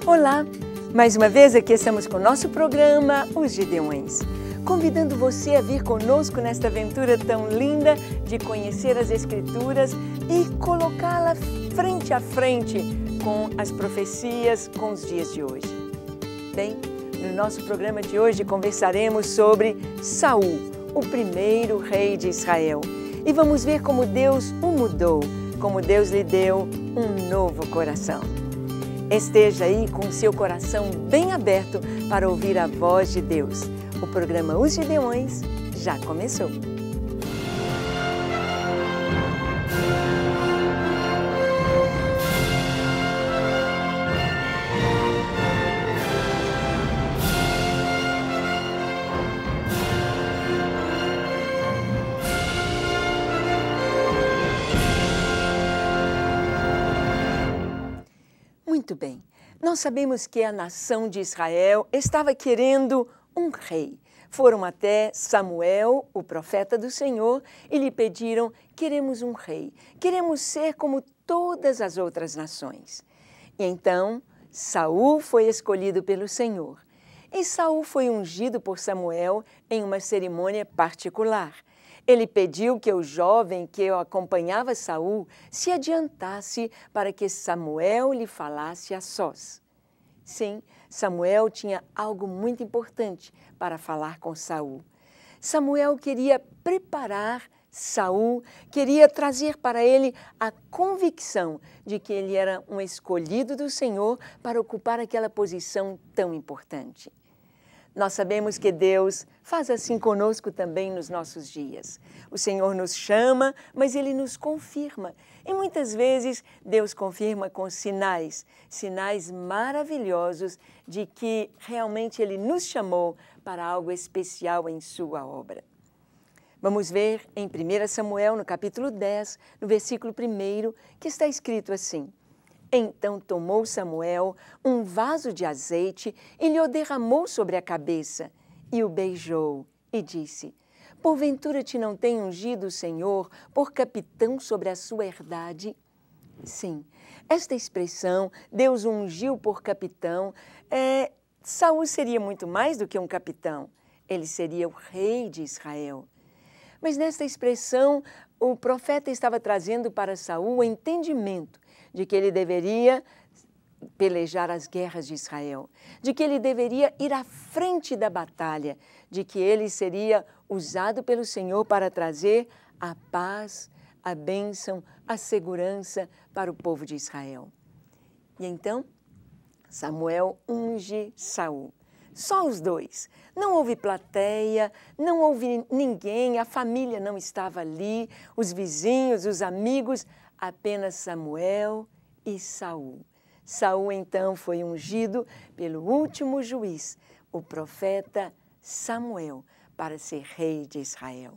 Olá! Mais uma vez aqui estamos com o nosso programa Os Gideões, convidando você a vir conosco nesta aventura tão linda de conhecer as Escrituras e colocá-la frente a frente com as profecias, com os dias de hoje. Bem, no nosso programa de hoje conversaremos sobre Saul, o primeiro rei de Israel. E vamos ver como Deus o mudou, como Deus lhe deu um novo coração. Esteja aí com o seu coração bem aberto para ouvir a voz de Deus. O programa Os Gideões já começou. Muito bem, nós sabemos que a nação de Israel estava querendo um rei. Foram até Samuel, o profeta do Senhor, e lhe pediram: queremos um rei, queremos ser como todas as outras nações. E então Saul foi escolhido pelo Senhor. E Saul foi ungido por Samuel em uma cerimônia particular. Ele pediu que o jovem que acompanhava Saul se adiantasse para que Samuel lhe falasse a sós. Sim, Samuel tinha algo muito importante para falar com Saul. Samuel queria preparar Saul, queria trazer para ele a convicção de que ele era um escolhido do Senhor para ocupar aquela posição tão importante. Nós sabemos que Deus faz assim conosco também nos nossos dias. O Senhor nos chama, mas Ele nos confirma. E muitas vezes Deus confirma com sinais, sinais maravilhosos de que realmente Ele nos chamou para algo especial em sua obra. Vamos ver em 1 Samuel, no capítulo 10, no versículo 1, que está escrito assim: Então tomou Samuel um vaso de azeite e lhe o derramou sobre a cabeça, e o beijou, e disse: Porventura te não tem ungido o Senhor por capitão sobre a sua herdade? Sim, esta expressão, Deus o ungiu por capitão, Saul seria muito mais do que um capitão, ele seria o rei de Israel. Mas nesta expressão, o profeta estava trazendo para Saul o entendimento de que ele deveria pelejar as guerras de Israel, de que ele deveria ir à frente da batalha, de que ele seria usado pelo Senhor para trazer a paz, a bênção, a segurança para o povo de Israel. E então, Samuel unge Saul. Só os dois. Não houve plateia, não houve ninguém, a família não estava ali, os vizinhos, os amigos, apenas Samuel e Saul. Saul então foi ungido pelo último juiz, o profeta Samuel, para ser rei de Israel.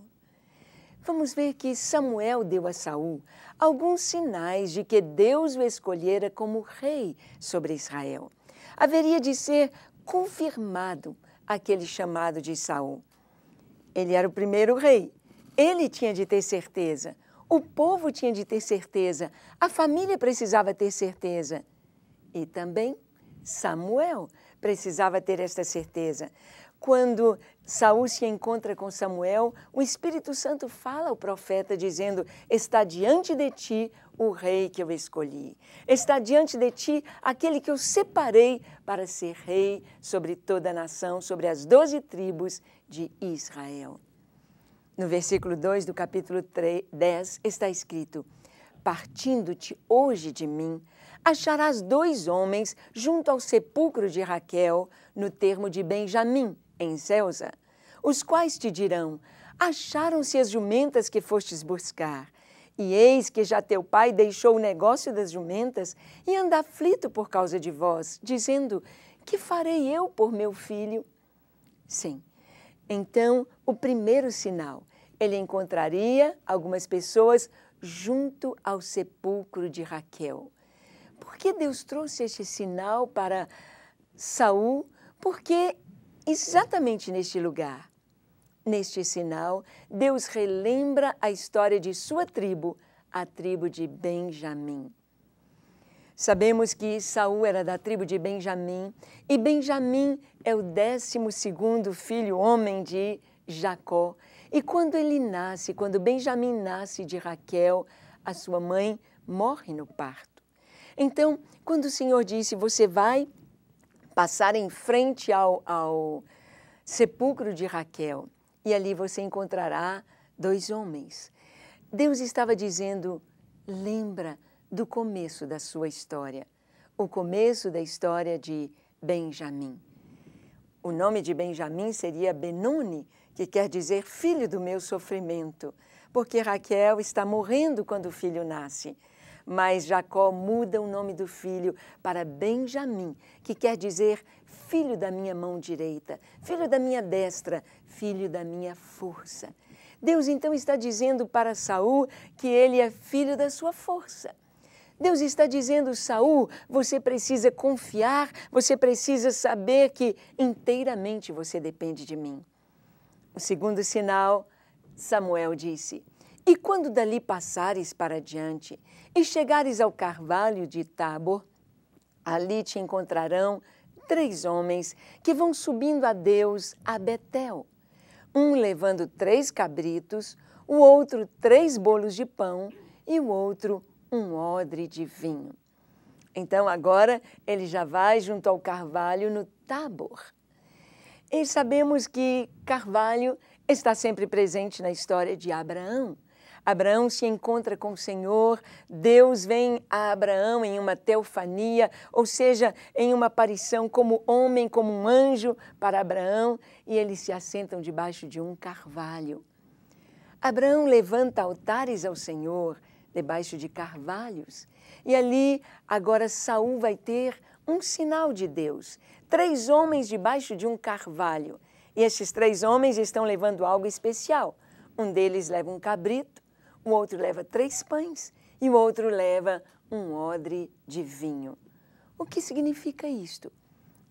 Vamos ver que Samuel deu a Saul alguns sinais de que Deus o escolhera como rei sobre Israel. Haveria de ser confirmado aquele chamado de Saul. Ele era o primeiro rei, ele tinha de ter certeza. O povo tinha de ter certeza, a família precisava ter certeza. E também Samuel precisava ter esta certeza. Quando Saul se encontra com Samuel, o Espírito Santo fala ao profeta dizendo: está diante de ti o rei que eu escolhi. Está diante de ti aquele que eu separei para ser rei sobre toda a nação, sobre as 12 tribos de Israel. No versículo 2 do capítulo 10 está escrito: Partindo-te hoje de mim, acharás 2 homens junto ao sepulcro de Raquel, no termo de Benjamim, em Zelza, os quais te dirão: acharam-se as jumentas que fostes buscar. E eis que já teu pai deixou o negócio das jumentas e anda aflito por causa de vós, dizendo: que farei eu por meu filho? Sim. Então, o primeiro sinal, ele encontraria algumas pessoas junto ao sepulcro de Raquel. Por que Deus trouxe este sinal para Saul? Porque exatamente neste lugar, neste sinal, Deus relembra a história de sua tribo, a tribo de Benjamim. Sabemos que Saul era da tribo de Benjamim, e Benjamim é o 12º filho homem de Jacó. E quando ele nasce, quando Benjamim nasce de Raquel, a sua mãe morre no parto. Então, quando o Senhor disse, você vai passar em frente ao sepulcro de Raquel, e ali você encontrará 2 homens. Deus estava dizendo, lembra do começo da sua história, o começo da história de Benjamim. O nome de Benjamim seria Benoni, que quer dizer filho do meu sofrimento, porque Raquel está morrendo quando o filho nasce. Mas Jacó muda o nome do filho para Benjamim, que quer dizer filho da minha mão direita, filho da minha destra, filho da minha força. Deus então está dizendo para Saul que ele é filho da sua força. Deus está dizendo, Saul, você precisa confiar, você precisa saber que inteiramente você depende de mim. O segundo sinal, Samuel disse, e quando dali passares para diante e chegares ao carvalho de Tabor, ali te encontrarão 3 homens que vão subindo a Deus a Betel, um levando 3 cabritos, o outro 3 bolos de pão e o outro um odre de vinho. Então agora ele já vai junto ao carvalho no Tabor. E sabemos que carvalho está sempre presente na história de Abraão. Abraão se encontra com o Senhor, Deus vem a Abraão em uma teofania, ou seja, em uma aparição como homem, como um anjo para Abraão, e eles se assentam debaixo de um carvalho. Abraão levanta altares ao Senhor, debaixo de carvalhos, e ali agora Saul vai ter um sinal de Deus. 3 homens debaixo de um carvalho, e estes 3 homens estão levando algo especial. Um deles leva um cabrito, o outro leva 3 pães e o outro leva um odre de vinho. O que significa isto?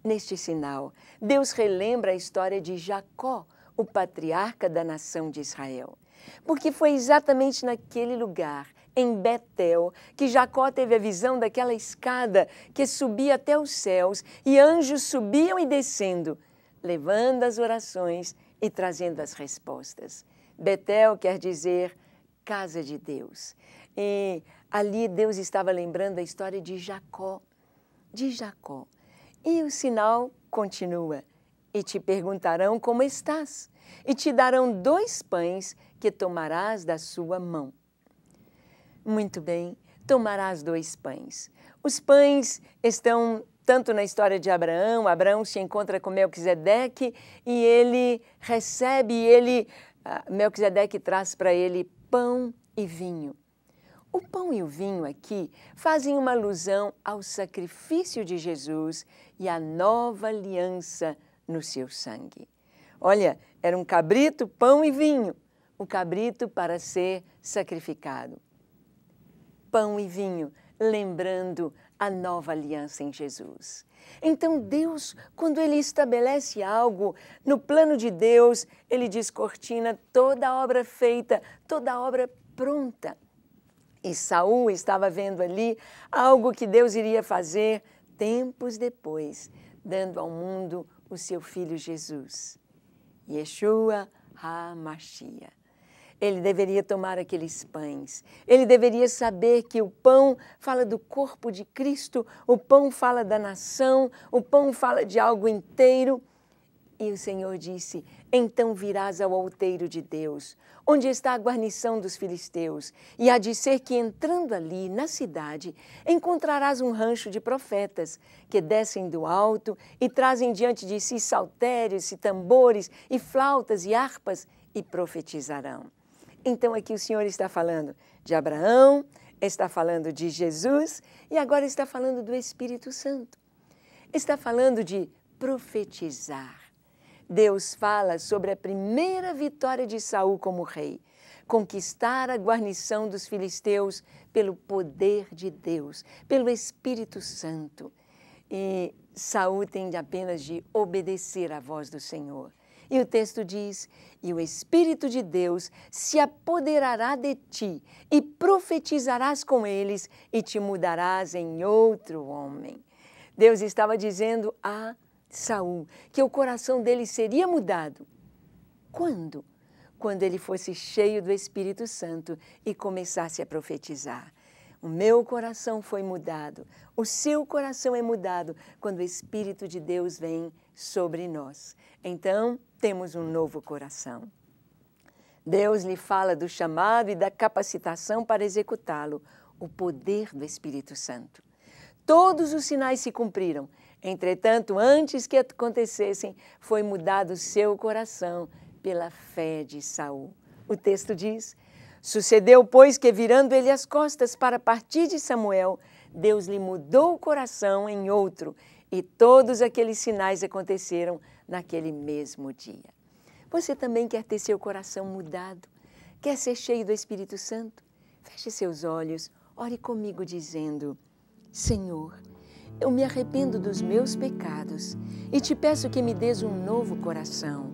Neste sinal, Deus relembra a história de Jacó, o patriarca da nação de Israel. Porque foi exatamente naquele lugar, em Betel, que Jacó teve a visão daquela escada que subia até os céus e anjos subiam e descendo, levando as orações e trazendo as respostas. Betel quer dizer casa de Deus. E ali Deus estava lembrando a história de Jacó. E o sinal continua. E te perguntarão como estás, e te darão 2 pães que tomarás da sua mão. Muito bem, tomarás 2 pães. Os pães estão tanto na história de Abraão. Abraão se encontra com Melquisedeque e ele recebe, Melquisedeque traz para ele pão e vinho. O pão e o vinho aqui fazem uma alusão ao sacrifício de Jesus e à nova aliança no seu sangue. Olha, era um cabrito, pão e vinho. O cabrito para ser sacrificado. Pão e vinho, lembrando a nova aliança em Jesus. Então Deus, quando Ele estabelece algo no plano de Deus, Ele descortina toda a obra feita, toda a obra pronta. E Saul estava vendo ali algo que Deus iria fazer tempos depois, dando ao mundo o seu filho Jesus, Yeshua HaMashiach. Ele deveria tomar aqueles pães. Ele deveria saber que o pão fala do corpo de Cristo, o pão fala da nação, o pão fala de algo inteiro. E o Senhor disse, então virás ao outeiro de Deus, onde está a guarnição dos filisteus, e há de ser que entrando ali na cidade, encontrarás um rancho de profetas, que descem do alto e trazem diante de si saltérios e tambores e flautas e harpas e profetizarão. Então aqui o Senhor está falando de Abraão, está falando de Jesus e agora está falando do Espírito Santo. Está falando de profetizar. Deus fala sobre a primeira vitória de Saul como rei, conquistar a guarnição dos filisteus pelo poder de Deus, pelo Espírito Santo. E Saul tem apenas de obedecer à voz do Senhor. E o texto diz: e o Espírito de Deus se apoderará de ti, e profetizarás com eles, e te mudarás em outro homem. Deus estava dizendo a Saul que o coração dele seria mudado. Quando? Quando ele fosse cheio do Espírito Santo e começasse a profetizar. O meu coração foi mudado, o seu coração é mudado quando o Espírito de Deus vem sobre nós. Então, temos um novo coração. Deus lhe fala do chamado e da capacitação para executá-lo, o poder do Espírito Santo. Todos os sinais se cumpriram. Entretanto, antes que acontecessem, foi mudado o seu coração pela fé de Saul. O texto diz: sucedeu, pois, que virando ele as costas para partir de Samuel, Deus lhe mudou o coração em outro, e todos aqueles sinais aconteceram naquele mesmo dia. Você também quer ter seu coração mudado? Quer ser cheio do Espírito Santo? Feche seus olhos, ore comigo dizendo: Senhor, eu me arrependo dos meus pecados e te peço que me dês um novo coração.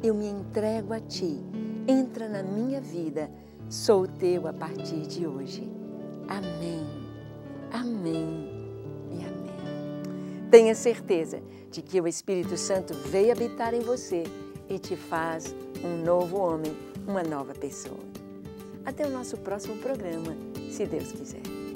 Eu me entrego a ti, entra na minha vida, sou teu a partir de hoje. Amém, amém e amém. Tenha certeza de que o Espírito Santo veio habitar em você e te faz um novo homem, uma nova pessoa. Até o nosso próximo programa, se Deus quiser.